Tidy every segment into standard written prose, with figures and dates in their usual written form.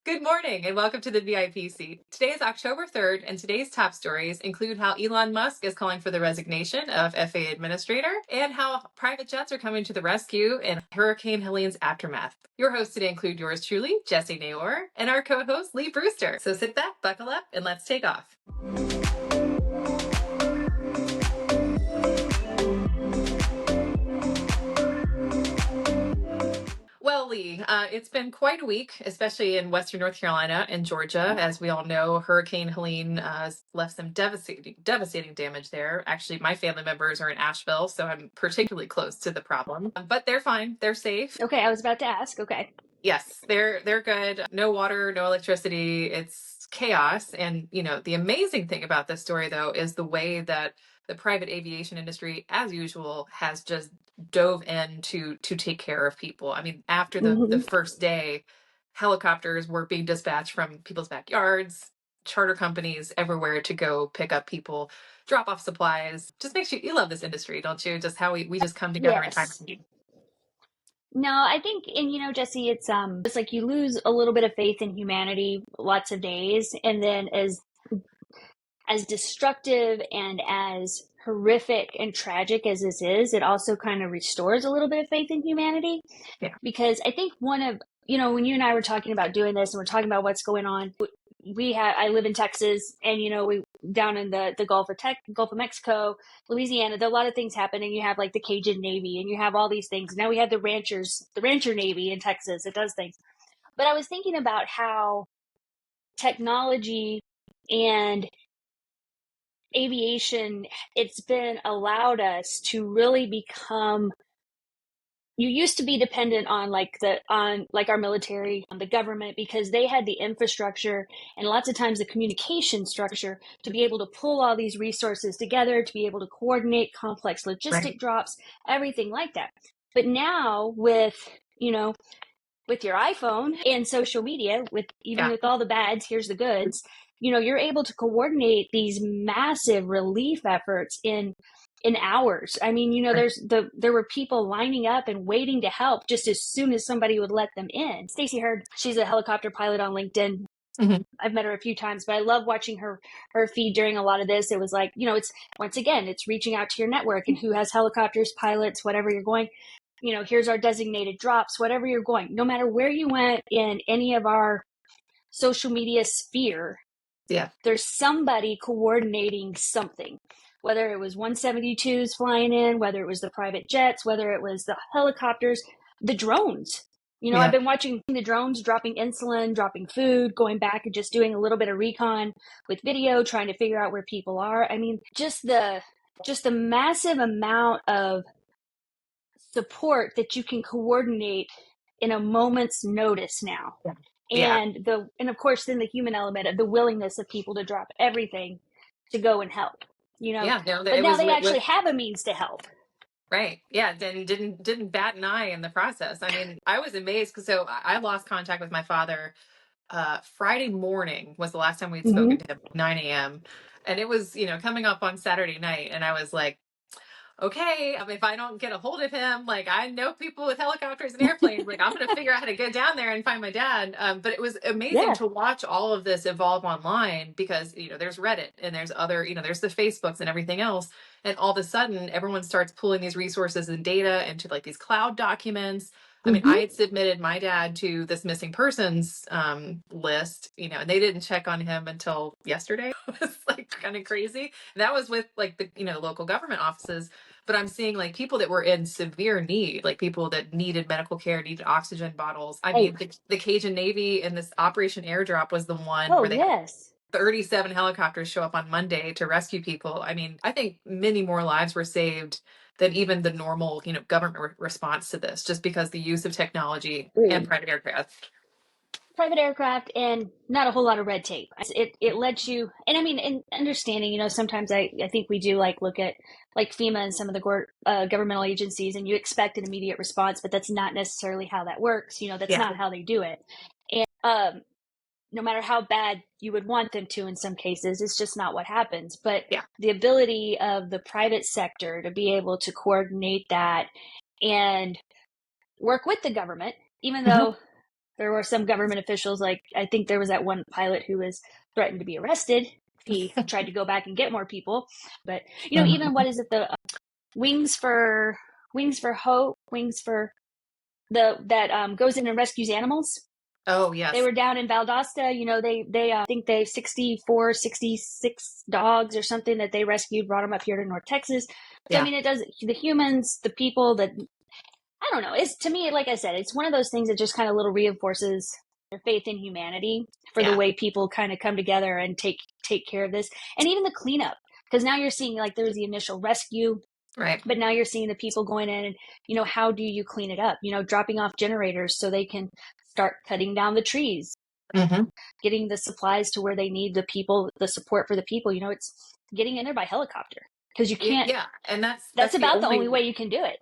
Good morning and welcome to the VIP seat. Today is October 3rd, and today's top stories include how Elon Musk is calling for the resignation of FAA administrator and how private jets are coming to the rescue in Hurricane Helene's aftermath. Your hosts today include yours truly, Jessie Naor, and our co-host, Lee Brewster. So sit back, buckle up, and let's take off. Well, Lee, it's been quite a week, especially in Western North Carolina and Georgia. As we all know, Hurricane Helene left some devastating damage there. Actually, my family members are in Asheville, so I'm particularly close to the problem. But they're fine. They're safe. Okay, I was about to ask. Okay. Yes, they're good. No water, no electricity. It's chaos. And, the amazing thing about this story, though, is the way that the private aviation industry, as usual, has just dove in to take care of people. I mean, after the first day, helicopters were being dispatched from people's backyards, charter companies everywhere to go pick up people, drop off supplies. Just makes you love this industry, don't you? Just how we just come together in time Yes. of need. No, I think, and Jesse, it's like you lose a little bit of faith in humanity lots of days, and then as destructive and as horrific and tragic as this is, it also kind of restores a little bit of faith in humanity. Yeah. Because I think one of, when you and I were talking about doing this and we're talking about what's going on, I live in Texas, and we down in the Gulf of Mexico, Louisiana, there are a lot of things happening. You have like the Cajun Navy, and you have all these things. Now we have the Rancher Navy in Texas. It does things. But I was thinking about how technology and aviation, it's been allowed us to really become. You used to be dependent on our military, on the government, because they had the infrastructure and lots of times the communication structure to be able to pull all these resources together, to be able to coordinate complex logistic drops, everything like that. But now with your iPhone and social media, with all the bads, here's the goods, you're able to coordinate these massive relief efforts in hours. I mean, there were people lining up and waiting to help just as soon as somebody would let them in. Stacey Hurd, she's a helicopter pilot on LinkedIn. I've met her a few times, but I love watching her feed during a lot of this. It was like, it's reaching out to your network and who has helicopters, pilots, whatever you're going. Here's our designated drops, whatever you're going. No matter where you went in any of our social media sphere, there's somebody coordinating something. Whether it was 172s flying in, whether it was the private jets, whether it was the helicopters, the drones. I've been watching the drones dropping insulin, dropping food, going back and just doing a little bit of recon with video, trying to figure out where people are. I mean, just the massive amount of support that you can coordinate in a moment's notice now. And of course then the human element of the willingness of people to drop everything to go and help. But now they actually have a means to help. Right. Yeah. Didn't bat an eye in the process. I mean, I was amazed because I lost contact with my father. Friday morning was the last time we'd spoken to him, 9 a.m. And it was, coming up on Saturday night. And I was like, okay, if I don't get a hold of him, like I know people with helicopters and airplanes, like I'm going to figure out how to get down there and find my dad. But it was amazing to watch all of this evolve online because, there's Reddit and there's other, there's the Facebooks and everything else. And all of a sudden everyone starts pulling these resources and data into like these cloud documents. I mean, I had submitted my dad to this missing persons list, and they didn't check on him until yesterday. It was like kind of crazy. And that was with like the, local government offices. But I'm seeing like people that were in severe need, like people that needed medical care, needed oxygen bottles. I mean, the Cajun Navy and this Operation Airdrop was the one where they had 37 helicopters show up on Monday to rescue people. I mean, I think many more lives were saved than even the normal, government response to this, just because the use of technology and private aircraft and not a whole lot of red tape. It lets you, and I mean, and understanding, sometimes I think we do like look at like FEMA and some of the governmental agencies, and you expect an immediate response, but that's not necessarily how that works. That's not how they do it. And no matter how bad you would want them to in some cases, it's just not what happens. But the ability of the private sector to be able to coordinate that and work with the government, even though There were some government officials, like I think there was that one pilot who was threatened to be arrested if he tried to go back and get more people. But even what is it, the wings for hope, wings for the that goes in and rescues animals. Oh, They yes. were down in Valdosta. They I think they 64, 66 dogs or something that they rescued, brought them up here to North Texas. So I Yeah. mean, it does, the humans, the people that, I don't know. It's, to me, like I said, it's one of those things that just kind of little reinforces their faith in humanity for the Yeah. way people kind of come together and take care of this, and even the cleanup. Because now you're seeing, like, there was the initial rescue, Right. but now you're seeing the people going in and, how do you clean it up? Dropping off generators so they can start cutting down the trees, Hmm. getting the supplies to where they need the people, the support for the people. It's getting in there by helicopter because you can't. Yeah. And That's that's the about the only only way you can do it.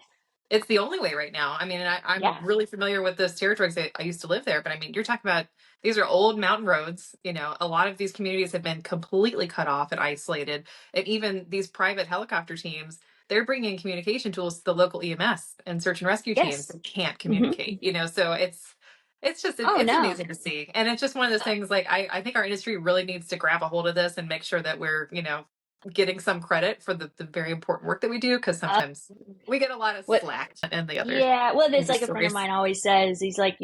it's the only way right now. I mean, and I'm Yeah. really familiar with those territories. I used to live there, but I mean, you're talking about these are old mountain roads. A lot of these communities have been completely cut off and isolated. And even these private helicopter teams, they're bringing communication tools to the local EMS and search and rescue teams Yes. that can't Mm-hmm. communicate. So it's just Oh it's no. amazing to see, and it's just one of those things. Like I think our industry really needs to grab a hold of this and make sure that we're getting some credit for the very important work that we do, because Uh, sometimes we get a lot of what? slack and the other Yeah. Well, it's like a friend of industries. mine always says. He's like,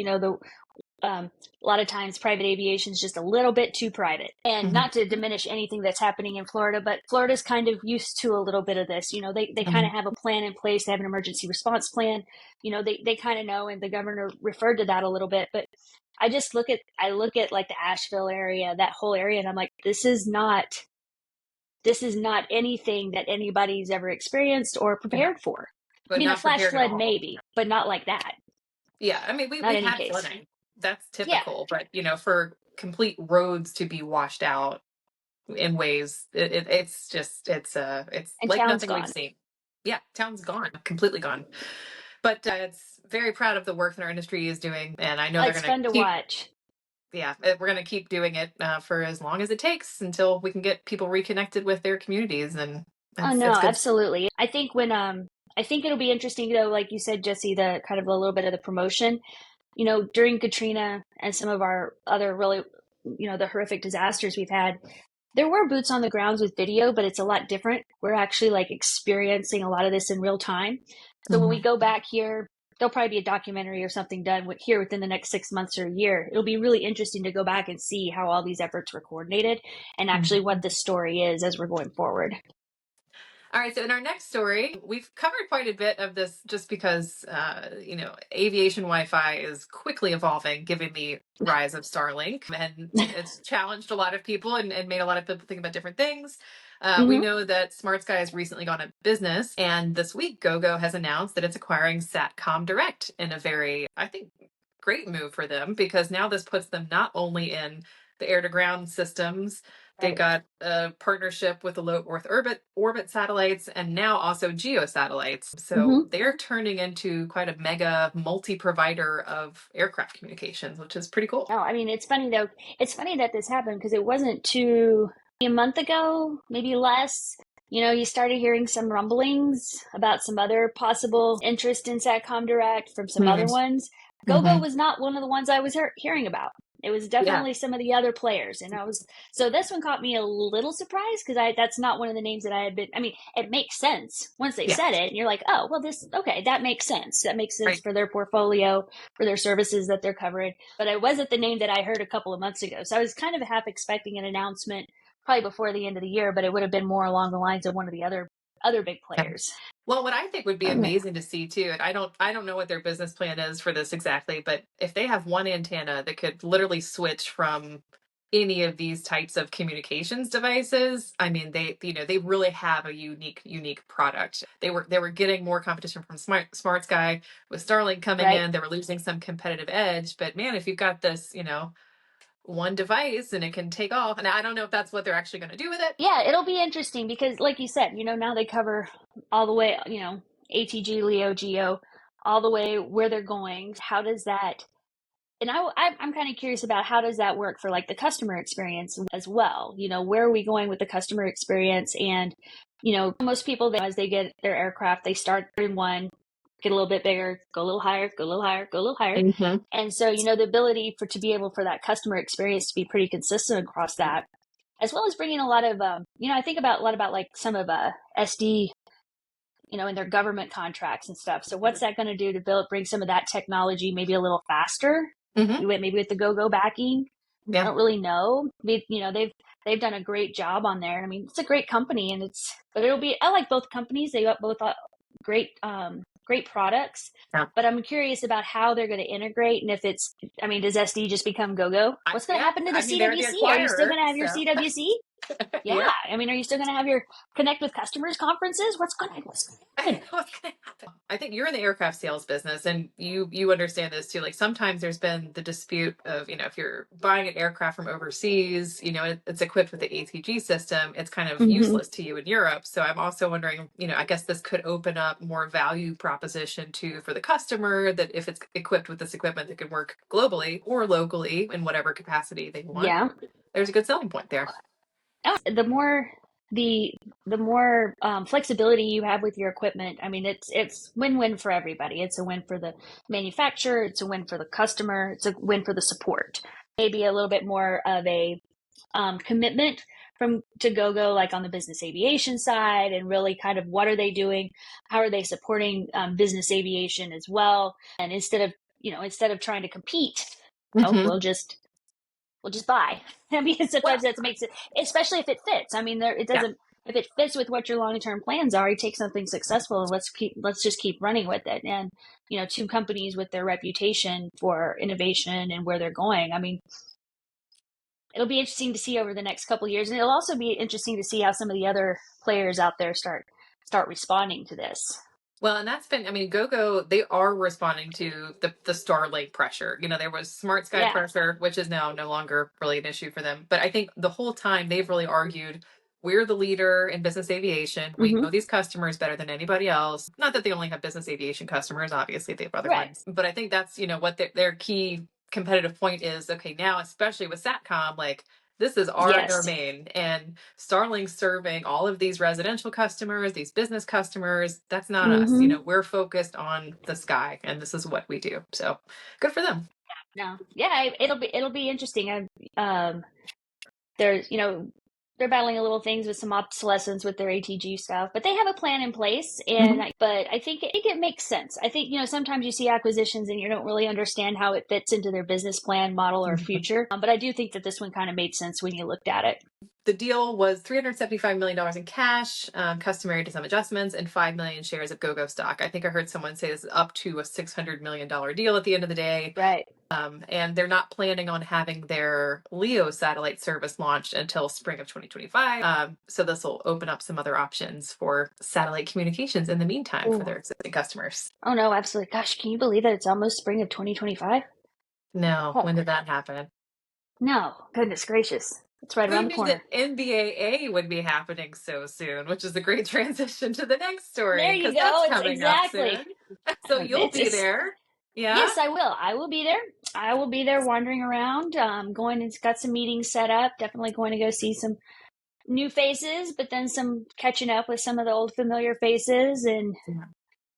a lot of times private aviation is just a little bit too private, and Hmm. not to diminish anything that's happening in Florida, but Florida's kind of used to a little bit of this. They kind Hmm. of have a plan in place. They have an emergency response plan. They kind of know, and the governor referred to that a little bit. But I look at like the Asheville area, that whole area, and I'm like, this is not anything that anybody's ever experienced or No, prepared for. I but mean, a not flash prepared at flood all. maybe, but not like that. Yeah, I mean, Not we've any had case. flooding. That's Yeah, typical, but for complete roads to be washed out in ways, it's and like town's nothing we've gone. seen. Yeah, town's gone, completely gone. But it's very proud of the work that our industry is doing, and I know they're It's going to fun to keep. watch. Yeah, we're going to keep doing it for as long as it takes until we can get people reconnected with their communities, and Oh it's no, good. absolutely. I think it'll be interesting though, like you said, Jesse, the kind of a little bit of the promotion. During Katrina and some of our other really, the horrific disasters we've had, there were boots on the grounds with video, but it's a lot different. We're actually like experiencing a lot of this in real time. So when we Mhm. go back here, there'll probably be a documentary or something done here within the next 6 months or a year. It'll be really interesting to go back and see how all these efforts were coordinated and actually what Mhm. the story is as we're going forward. All right, so in our next story, we've covered quite a bit of this just because, aviation Wi-Fi is quickly evolving given the rise of Starlink, and it's challenged a lot of people and made a lot of people think about different things. We Mm-hmm. know that Smart Sky has recently gone out of business, and this week GoGo has announced that it's acquiring SATCOM Direct in a very, I think, great move for them, because now this puts them not only in the air to ground systems. They've Right. got a partnership with the low Earth orbit satellites, and now also geo satellites. So Mm-hmm. they're turning into quite a mega multi-provider of aircraft communications, which is pretty cool. No, I mean, it's funny though. It's funny that this happened because it wasn't too a month ago, maybe less. You started hearing some rumblings about some other possible interest in Satcom Direct from some other Mm-hmm. ones. GoGo Mm-hmm. was not one of the ones I was hearing about. It was Yeah. definitely some of the other players, and so this one caught me a little surprised because I that's not one of the names that I had been. I mean, it makes sense once they Yeah. said it, and you're like, oh, well, this okay, that makes sense. That makes sense Right. for their portfolio, for their services that they're covering, but it wasn't the name that I heard a couple of months ago. So I was kind of half expecting an announcement probably before the end of the year, but it would have been more along the lines of one of the other big Yeah. players. Well, what I think would be Um, amazing to see too, and I don't know what their business plan is for this exactly, but if they have one antenna that could literally switch from any of these types of communications devices, I mean, they really have a unique product. They were getting more competition from Smart Sky with Starlink coming right? in. They were losing some competitive edge, but man, if you've got this, one device and it can take off, and I don't know if that's what they're actually going to do with it. Yeah, it'll be interesting because, like you said, now they cover all the way, ATG, Leo, Geo, all the way where they're going. How does that? And I'm kind of curious about how does that work for like the customer experience as well. Where are we going with the customer experience? And most people, as they get their aircraft, they start in one. get a little bit bigger, go a little higher, go a little higher, go a little higher. Mm-hmm. And so, the ability to be able for that customer experience to be pretty consistent across that, as well as bringing a lot of, I think about a lot about like some of SD, in their government contracts and stuff. So what's that going to do to bring some of that technology maybe a little faster? Mm-hmm. Maybe with the GoGo backing. I Yeah. don't really know. They've done a great job on there. I mean, it's a great company, but I like both companies. They got both great products. Yeah. But I'm curious about how they're going to integrate, and if does SD just become GoGo? What's going to happen to the They're the CWC? Are you still acquirer, going to have your so CWC? Yeah. yeah. I mean, are you still going to have your Connect with Customers conferences? What's going to happen? What's gonna happen? I think you're in the aircraft sales business, and you understand this too. Like sometimes there's been the dispute of, if you're buying an aircraft from overseas, it's equipped with the ATG system, it's kind of Mm-hmm. useless to you in Europe. So I'm also wondering, I guess this could open up more value proposition for the customer, that if it's equipped with this equipment that could work globally or locally in whatever capacity they want, Yeah. there's a good selling point there. The more flexibility you have with your equipment, I mean, it's win-win for everybody. It's a win for the manufacturer, it's a win for the customer, it's a win for the support. Maybe a little bit more of a commitment to GoGo, like on the business aviation side, and really kind of what are they doing, how are they supporting business aviation as well, and instead of trying to compete, Mm-hmm. we'll just buy. I mean, sometimes that makes it, especially if it fits. I mean, it Yeah. doesn't. If it fits with what your long-term plans are, you take something successful and let's just keep running with it. And two companies with their reputation for innovation and where they're going. I mean, it'll be interesting to see over the next couple of years, and it'll also be interesting to see how some of the other players out there start responding to this. Well, and that's been, GoGo, they are responding to the Starlink pressure. There was Smart Sky Yeah. pressure, which is now no longer really an issue for them. But I think the whole time they've really argued, we're the leader in business aviation. We Mm-hmm. know these customers better than anybody else. Not that they only have business aviation customers, obviously they have other Right. ones. But I think that's, what their key competitive point is. Okay, now, especially with SATCOM, like, this is our Yes. domain, and Starlink's serving all of these residential customers, these business customers. That's not us. Mm-hmm. We're focused on the sky, and this is what we do. So good for them. No. Yeah, it'll be interesting. There's they're battling a little things with some obsolescence with their ATG stuff, but they have a plan in place. But I think it makes sense. I think sometimes you see acquisitions and you don't really understand how it fits into their business plan, model, or future. But I do think that this one kind of made sense when you looked at it. The deal was $375 million in cash, customary to some adjustments, and 5 million shares of GoGo stock. I think I heard someone say this is up to a $600 million deal at the end of the day. Right. And they're not planning on having their LEO satellite service launched until spring of 2025. So this will open up some other options for satellite communications in the meantime for their existing customers. Oh, no, absolutely. Gosh, can you believe that it's almost spring of 2025? No, Oh. when did that happen? No, goodness gracious. It's right Who around the knew corner. that NBAA would be happening so soon, which is a great transition to the next story. There you because go. that's It's coming exactly. up soon. So you'll be there. Yeah? Yes, I will. I will be there. I will be there wandering around, going and got some meetings set up. Definitely going to go see some new faces, but then some catching up with some of the old familiar faces. And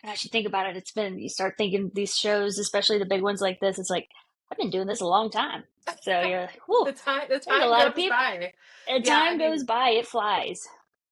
gosh, you think about it, you start thinking these shows, especially the big ones like this, it's like, I've been doing this a long time. So you're like, whew, the time there's a lot of goes people. by. Time goes by, it flies.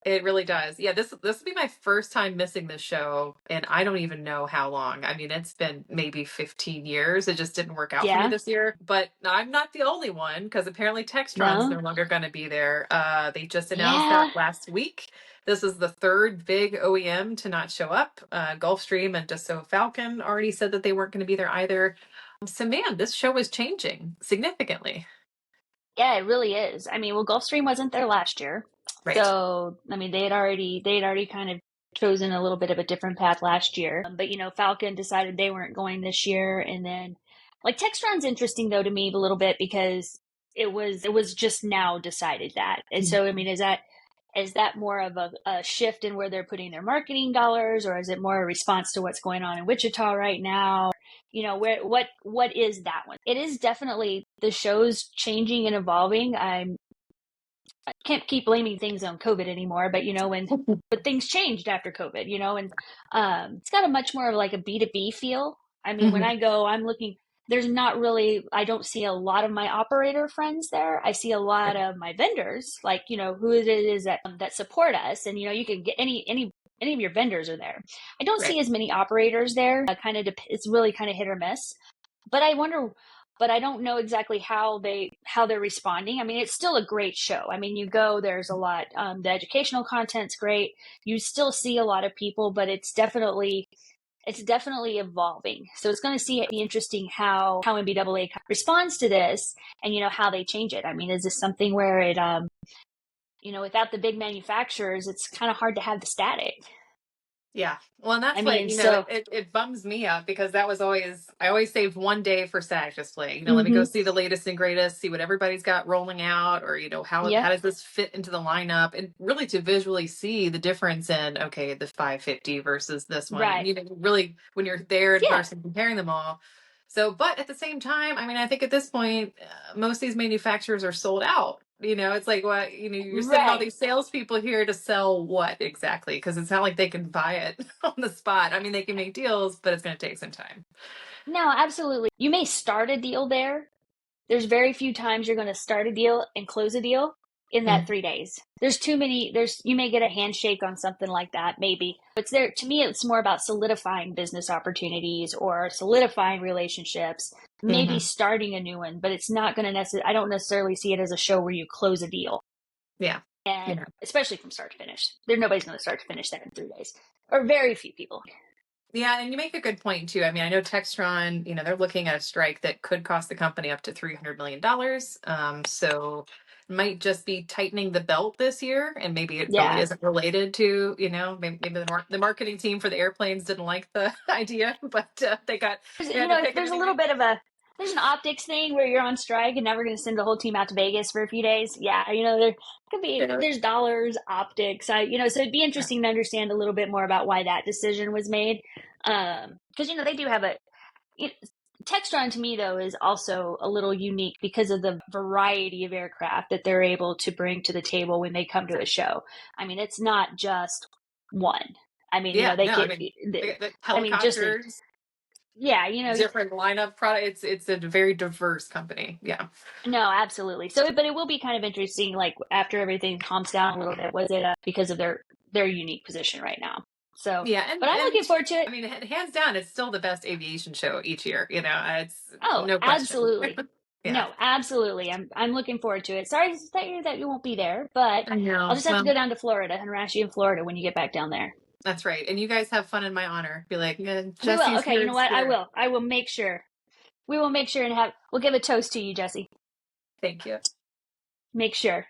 It really does. Yeah, this will be my first time missing this show, and I don't even know how long. It's been maybe 15 years. It just didn't work out for me this year. But I'm not the only one, because apparently Textron's no longer going to be there. They just announced that last week. This is the third big OEM to not show up. Gulfstream and Dassault Falcon already said that they weren't going to be there either. So man, this show is changing significantly. Yeah, it really is. Gulfstream wasn't there last year. Right. So, they had already kind of chosen a little bit of a different path last year. But, Falcon decided they weren't going this year. And then, like, Textron's interesting, though, to me a little bit, because it was just now decided that. And so, is that more of a shift in where they're putting their marketing dollars, or is it more a response to what's going on in Wichita right now? What is that one? It is definitely, the show's changing and evolving. I can't keep blaming things on COVID anymore, but but things changed after COVID, and it's got a much more of like a B2B feel. I mean, when Mhm. I go, I'm looking, there's not really, I don't see a lot of my operator friends there. I see a lot of my vendors, like, who it is that support us. And, you can get any of your vendors are there. I don't Right. see as many operators there. It's really kind of hit or miss. But I wonder, but I don't know exactly how they're responding. I mean, it's still a great show. I mean, you go, there's a lot. The educational content's great. You still see a lot of people, but it's definitely evolving. So it's going to be interesting how NBAA responds to this, and how they change it. I mean, is this something where it without the big manufacturers, it's kind of hard to have the static. Yeah. Well, and I that's what, mean, it, so it, it bums me up because that was always, I always saved one day for SAG display. Let me go mhm. see the latest and greatest, see what everybody's got rolling out, or, how Yep, does this fit into the lineup? And really to visually see the difference in, okay, the 550 versus this one. And, right. really when you're there in Yeah, person comparing them all. So, but at the same time, I mean, I think at this point, most of these manufacturers are sold out. It's like, what, you're sending all right. these salespeople here to sell what exactly? Because it's not like they can buy it on the spot. I mean, they can make deals, but it's going to take some time. No, absolutely. You may start a deal there. There's very few times you're going to start a deal and close a deal in that Mm. 3 days. There's too many. You may get a handshake on something like that, maybe. It's there. To me, it's more about solidifying business opportunities or solidifying relationships, maybe Hmm. starting a new one, but it's not going to necessarily, I don't necessarily see it as a show where you close a deal. Yeah. And Yeah. especially from start to finish. Nobody's going to start to finish that in 3 days, or very few people. Yeah, and you make a good point too. I mean, I know Textron, they're looking at a strike that could cost the company up to $300 million. So it might just be tightening the belt this year, and maybe it really Yeah. isn't related to, maybe the marketing team for the airplanes didn't like the idea, but they had to If pick it there's a little anyway. bit of there's an optics thing where you're on strike and now we're going to send the whole team out to Vegas for a few days. Yeah, there could be, Yeah. there's dollars, optics. So it'd be interesting to understand a little bit more about why that decision was made. Because they do have you know, Textron to me though is also a little unique because of the variety of aircraft that they're able to bring to the table when they come to a show. I mean, it's not just one. I mean, Yeah, they no, I could. mean the I mean, just in, helicopters, yeah, different lineup product. It's a very diverse company. Yeah. no, absolutely. So, but it will be kind of interesting, like after everything calms down a little bit, was it because of their unique position right now? So, Yeah, but I'm looking forward to it. I mean, hands down, it's still the best aviation show each year. It's Oh, no question. absolutely. Yeah, No, absolutely. I'm looking forward to it. Sorry that you won't be there, but I I'll know. just have to Well, go down to Florida and harass you in Florida when you get back down there. that's right. And you guys have fun in my honor. Be like, yeah, We will. Jesse's Okay, here you in know what? I spirit. will. I will make sure. We will make sure we'll give a toast to you, Jessie. Thank you. Make sure.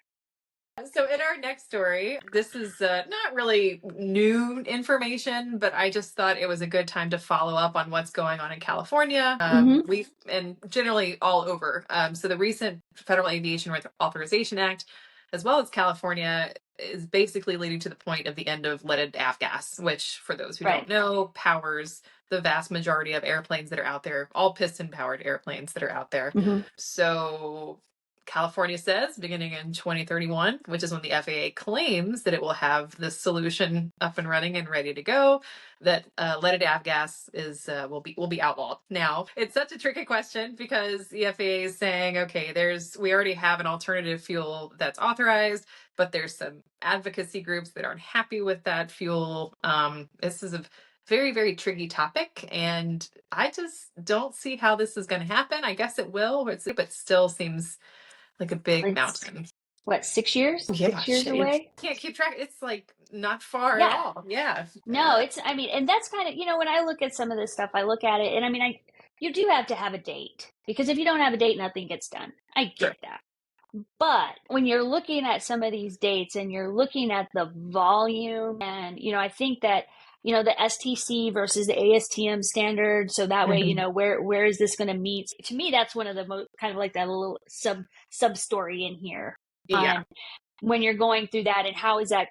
So, in our next story, this is not really new information, but I just thought it was a good time to follow up on what's going on in California. Mm-hmm. We and generally all over. So, the recent Federal Aviation Authorization Act, as well as California, is basically leading to the point of the end of leaded avgas, which, for those who don't Right. know, powers the vast majority of airplanes that are out there, all piston powered airplanes that are out there. Mm-hmm. So California says beginning in 2031, which is when the FAA claims that it will have the solution up and running and ready to go, that leaded avgas will be outlawed. Now, it's such a tricky question because the FAA is saying, okay, we already have an alternative fuel that's authorized, but there's some advocacy groups that aren't happy with that fuel. This is a very, very tricky topic, and I just don't see how this is going to happen. I guess it will, but still seems like a big It's mountain. what, 6 years? Yeah, 6 years it away? can't keep track. It's like not far at Yeah. all. Yeah. No, I mean, and that's kind of, when I look at some of this stuff, I look at it and I mean, you do have to have a date because if you don't have a date, nothing gets done. I Sure. get that. But when you're looking at some of these dates and you're looking at the volume and, I think that, the STC versus the ASTM standard. So that way, Mhm. where is this going to meet? To me, that's one of the most kind of like that little sub story in here Yeah. on when you're going through that and how is that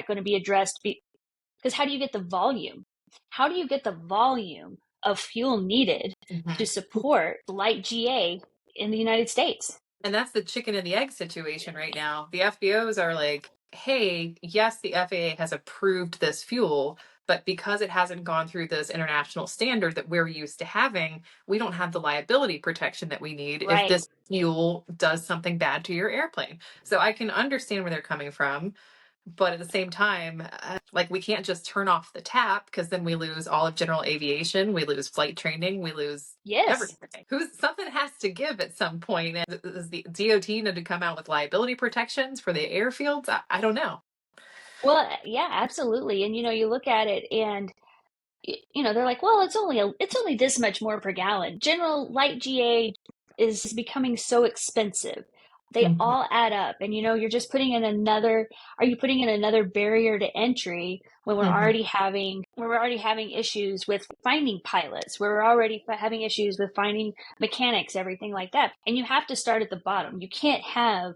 going to be addressed? Because how do you get the volume? How do you get the volume of fuel needed to Mhm. support light GA in the United States? And that's the chicken and the egg situation right now. The FBOs are like, hey, yes, the FAA has approved this fuel, but because it hasn't gone through this international standard that we're used to having, we don't have the liability protection that we need if Right. this fuel does something bad to your airplane. So I can understand where they're coming from. But at the same time, like we can't just turn off the tap because then we lose all of general aviation, we lose flight training, we lose Yes. everything. Who's something has to give at some point. And does the DOT need to come out with liability protections for the airfields? I don't know. Well, yeah, absolutely. And you look at it and they're like, well, it's only this much more per gallon. General light GA is becoming so expensive. They Mhm. all add up, and you're just putting in another. Are you putting in another barrier to entry when Mhm. we're already having issues with finding pilots? We're already having issues with finding mechanics, everything like that. And you have to start at the bottom. You can't have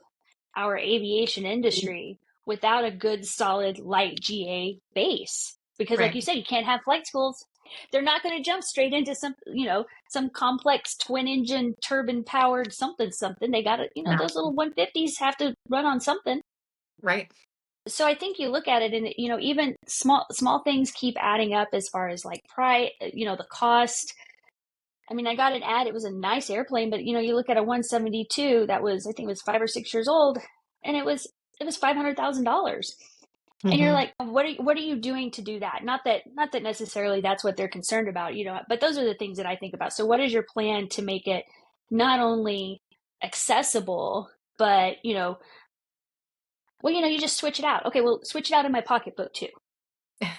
our aviation industry without a good, solid light GA base. Because, like Right. you said, you can't have flight schools. They're not going to jump straight into some complex twin engine turbine powered something something. They got to, No. those little 150s have to run on something. Right. So I think you look at it, and even small things keep adding up as far as like price, the cost. I mean, I got an ad. It was a nice airplane, but you look at a 172 that was, I think it was 5 or 6 years old, and it was $500,000. And you're Mhm. like, what are you doing to do that? Not that necessarily that's what they're concerned about, but those are the things that I think about. So what is your plan to make it not only accessible, but well, you just switch it out. Okay, well, switch it out in my pocketbook too.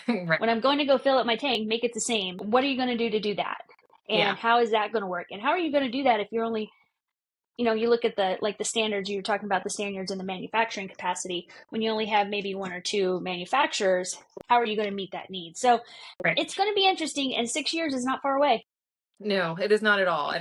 Right. When I'm going to go fill up my tank, make it the same. What are you going to do that? Yeah. And how is that going to work? And how are you going to do that if you're only, you look at the standards, you're talking about the standards in the manufacturing capacity. When you only have maybe one or two manufacturers, how are you going to meet that need? So Right. it's going to be interesting, and 6 years is not far away. No, it is not at all.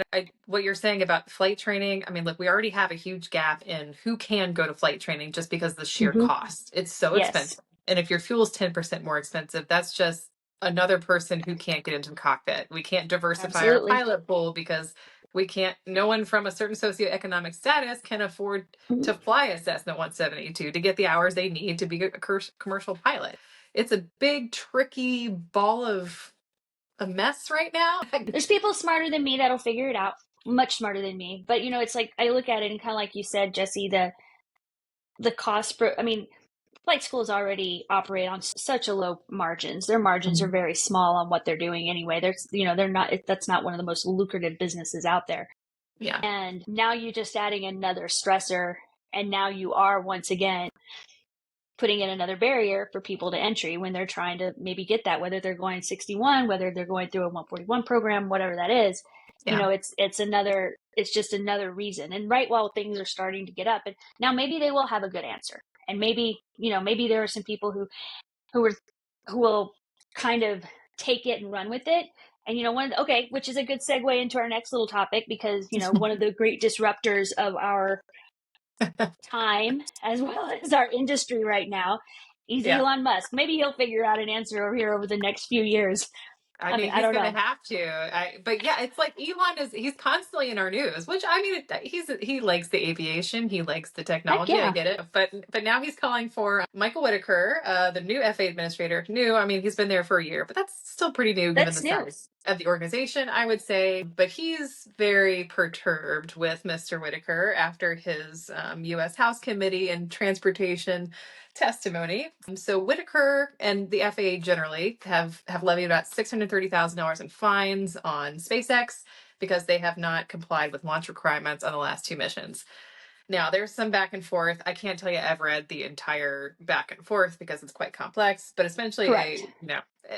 What you're saying about flight training, I mean, look, we already have a huge gap in who can go to flight training just because of the sheer Mm-hmm. cost. It's so Yes, expensive. And if your fuel is 10% more expensive, that's just another person who can't get into the cockpit. We can't diversify our absolutely. pilot pool because no one from a certain socioeconomic status can afford Mm-hmm. to fly a Cessna 172 to get the hours they need to be a commercial pilot. It's a big, tricky ball of a mess right now. There's people smarter than me that'll figure it out, much smarter than me. But it's like I look at it and kind of like you said, Jesse, the cost per. I mean, flight schools already operate on such a low margins. Their margins are very small on what they're doing anyway. There's, they're not. That's not one of the most lucrative businesses out there. Yeah. And now you're just adding another stressor, and now you are once again putting in another barrier for people to entry when they're trying to maybe get that, whether they're going 61, whether they're going through a 141 program, whatever that is. Yeah. It's just another reason. And right while things are starting to get up, and now maybe they will have a good answer, and maybe there are some people who are who will kind of take it and run with it. And which is a good segue into our next little topic, because one of the great disruptors of our time as well as our industry right now is Yeah. Elon Musk. Maybe he'll figure out an answer over here over the next few years. I I mean, mean, I he's don't going to know. have to. But yeah, it's like he's constantly in our news, which I mean, he likes the aviation, he likes the Heck technology. I yeah, get it. But now he's calling for Michael Whitaker, the new FAA administrator. New, I mean, he's been there for a year, but that's still pretty new given the that's new. size of the organization, I would say. But he's very perturbed with Mr. Whitaker after his U.S. House Committee and Transportation testimony. So Whitaker and the FAA generally have levied about $630,000 in fines on SpaceX because they have not complied with launch requirements on the last two missions. Now, there's some back and forth. I can't tell you I've read the entire back and forth because it's quite complex, but essentially, Correct.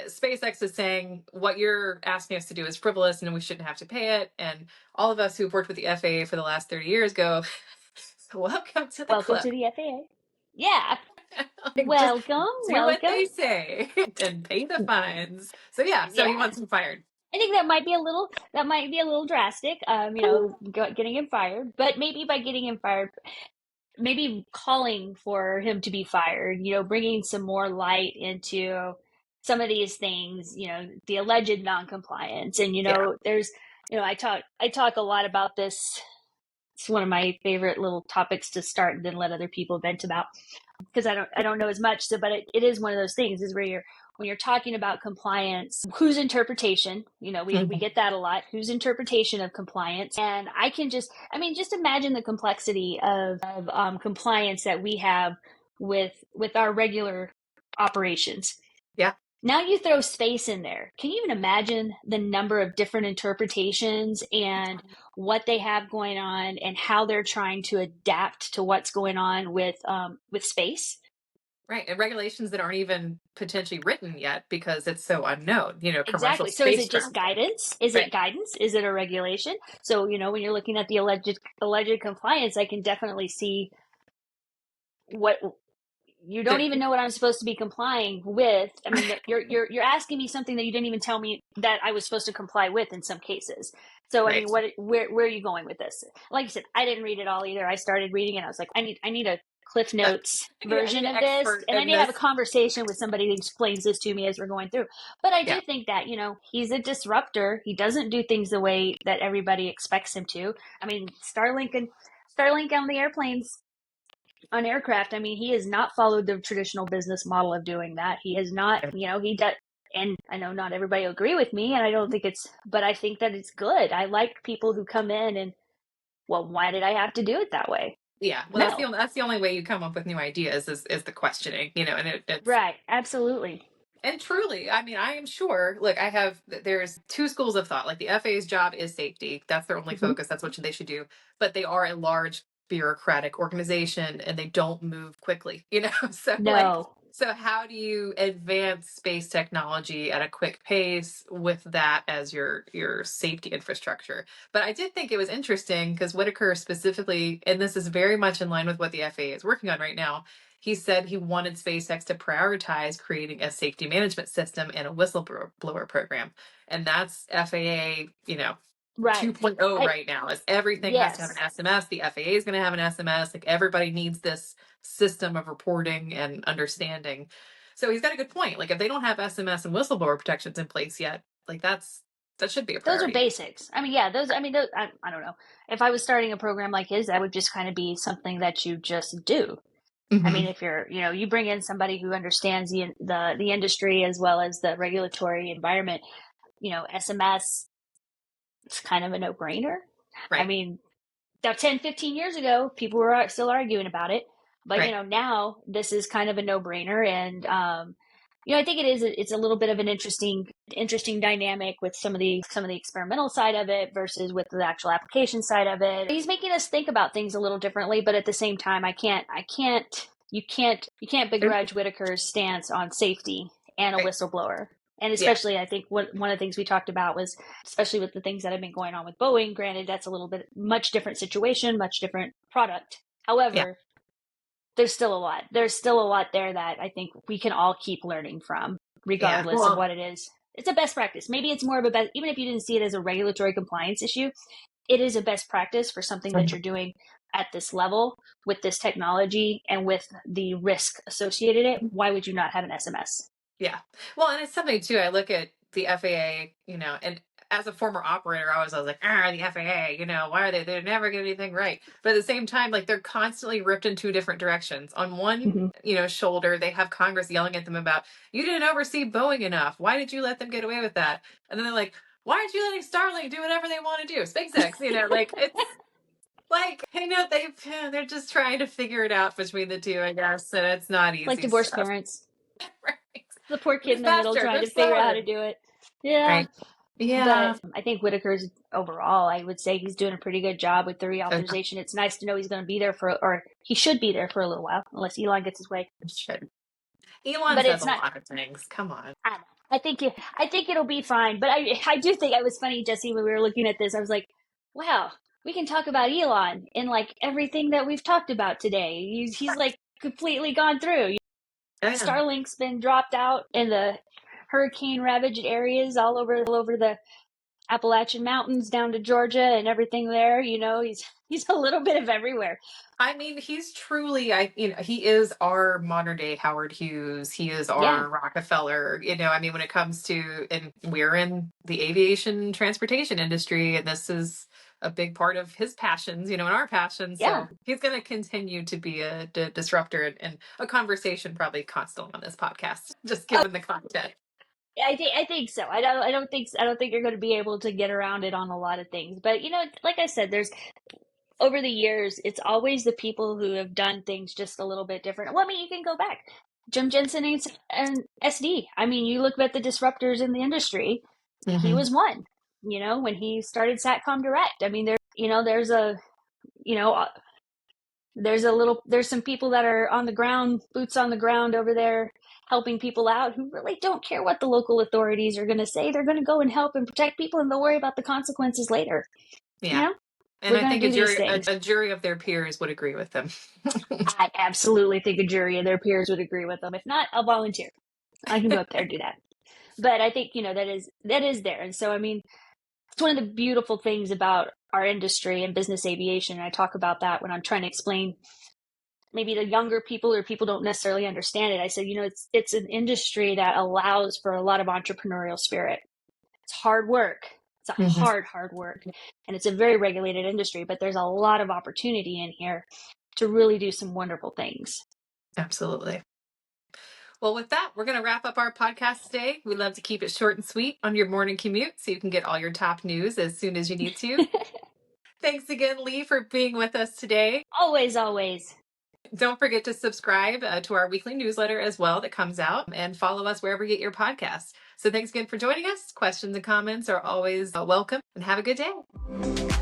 SpaceX is saying what you're asking us to do is frivolous and we shouldn't have to pay it. And all of us who've worked with the FAA for the last 30 years go, welcome to the Welcome club. to the FAA. Yeah, Like, just welcome, do what welcome. they say and pay the fines. So yeah, so he Yeah, wants him fired. I think that might be a little drastic. Getting him fired, but maybe by getting him fired, maybe calling for him to be fired, bringing some more light into some of these things, the alleged noncompliance. And, Yeah. there's, I talk a lot about this It's one of my favorite little topics to start and then let other people vent about, because I don't know as much. So, but it is one of those things is where when you're talking about compliance, whose interpretation, we Mhm. get that a lot, whose interpretation of compliance. And just imagine the complexity of compliance that we have with our regular operations. Yeah. Now you throw space in there. Can you even imagine the number of different interpretations and what they have going on and how they're trying to adapt to what's going on with space? Right. And regulations that aren't even potentially written yet because it's so unknown, commercial Exactly. So is space it just travel. guidance? Is Right. it guidance? Is it a regulation? So, when you're looking at the alleged compliance, I can definitely see what you don't The, even know what I'm supposed to be complying with. I mean, you're asking me something that you didn't even tell me that I was supposed to comply with in some cases. So, I right. mean, where are you going with this? Like I said, I didn't read it all either. I started reading it. I was like, I need a Cliff Uh, Notes I need version an of this, expert and I in need to have a this. conversation with somebody who explains this to me as we're going through. But I Yeah. do think that he's a disruptor. He doesn't do things the way that everybody expects him to. I mean, Starlink on the airplanes, on aircraft, I mean, he has not followed the traditional business model of doing that. He has not, he does. And I know not everybody will agree with me, and I don't think but I think that it's good. I like people who come in and, well, why did I have to do it that way? Yeah. Well, No. that's the only way you come up with new ideas is the questioning, and it's Right. Absolutely. and truly, I mean, I am sure. Look, there's two schools of thought. Like the FAA's job is safety. That's their only Mm-hmm. focus. That's what they should do. But they are a large bureaucratic organization and they don't move quickly, So No. so how do you advance space technology at a quick pace with that as your safety infrastructure? But I did think it was interesting because Whitaker specifically, and this is very much in line with what the FAA is working on right now, he said he wanted SpaceX to prioritize creating a safety management system and a whistleblower program. And that's FAA, Right. 2.0 I, right now. Is everything has to have an yes. SMS. The FAA is going to have an SMS. Like everybody needs this system of reporting and understanding. So he's got a good point. Like if they don't have SMS and whistleblower protections in place yet, like that should be a Those are priority. basics. I mean, yeah, I don't know. If I was starting a program like his, that would just kind of be something that you just do. I mean, Hmm. if you bring in somebody who understands the industry as well as the regulatory environment, SMS, it's kind of a no brainer. I Right. mean, now 10, 15 years ago, people were still arguing about it, but Right. now this is kind of a no brainer. And, I think it's a little bit of an interesting dynamic with some of the experimental side of it versus with the actual application side of it. He's making us think about things a little differently, but at the same time, you can't begrudge Whitaker's stance on safety and a Right. whistleblower. And Yeah. especially, I think one of the things we talked about was, especially with the things that have been going on with Boeing. Granted, that's a little bit much different situation, much different product. Yeah. However, there's still a lot. There's still a lot there that I think we can all keep learning from, Yeah. regardless of Well, what it is. It's a best practice. Maybe it's more of a best, even if you didn't see it as a regulatory compliance issue, it is a best practice for something that you're doing at this level with this technology and with the risk associated it. Why would you not have an SMS? yeah. Well, and it's something too. I look at the FAA, and as a former operator, I was like, the FAA, why are they're never getting anything right. But at the same time, like they're constantly ripped in two different directions. On one, Mm-hmm. shoulder, they have Congress yelling at them about, you didn't oversee Boeing enough. Why did you let them get away with that? And then they're like, why aren't you letting Starlink do whatever they want to do? SpaceX, like it's like, they're just trying to figure it out between the two, I guess. And it's not Like easy divorced stuff. parents, Right. the poor kid Move in the middle faster, trying move to figure out how slower. to do it. Yeah. Right. Yeah. But I think Whitaker's overall, I would say he's doing a pretty good job with the Uh, reauthorization. It's nice to know he's going to be there or he should be there for a little while, unless Elon gets his way. Shit. Elon But says it's a not. lot of things. Come on. I don't know. I think it'll be fine. But I do think it was funny, Jesse, when we were looking at this. I was like, wow, we can talk about Elon in like everything that we've talked about today. He's like completely gone through. Yeah. Starlink's been dropped out in the hurricane ravaged areas all over the Appalachian Mountains down to Georgia and everything there. He's a little bit of everywhere. I mean, he's truly, he is our modern day Howard Hughes. He is Yeah, our Rockefeller. I mean, when it comes to, and we're in the aviation transportation industry, and this is a big part of his passions, and our passions. Yeah. So he's going to continue to be a disruptor and a conversation probably constant on this podcast, just given the content. I think so. I don't think you're going to be able to get around it on a lot of things. But like I said, there's over the years, it's always the people who have done things just a little bit different. Well, I mean, you can go back. Jim Jensen and SD. I mean, you look at the disruptors in the industry. He was one. When he started SATCOM Direct. I mean, there's some people that are on the ground, boots on the ground over there, helping people out who really don't care what the local authorities are going to say. They're going to go and help and protect people, and they'll worry about the consequences later. Yeah. And I think a jury of their peers would agree with them. I absolutely think a jury of their peers would agree with them. If not, I'll volunteer. I can go up there and do that. But I think, that is there. And so, I mean, it's one of the beautiful things about our industry and business aviation. And I talk about that when I'm trying to explain maybe the younger people or people don't necessarily understand it. I said, it's an industry that allows for a lot of entrepreneurial spirit. It's hard work. It's a hard work. And it's a very regulated industry, but there's a lot of opportunity in here to really do some wonderful things. Absolutely. Well, with that, we're going to wrap up our podcast today. We love to keep it short and sweet on your morning commute so you can get all your top news as soon as you need to. Thanks again, Lee, for being with us today. Always, always. Don't forget to subscribe to our weekly newsletter as well that comes out, and follow us wherever you get your podcasts. So thanks again for joining us. Questions and comments are always welcome, and have a good day.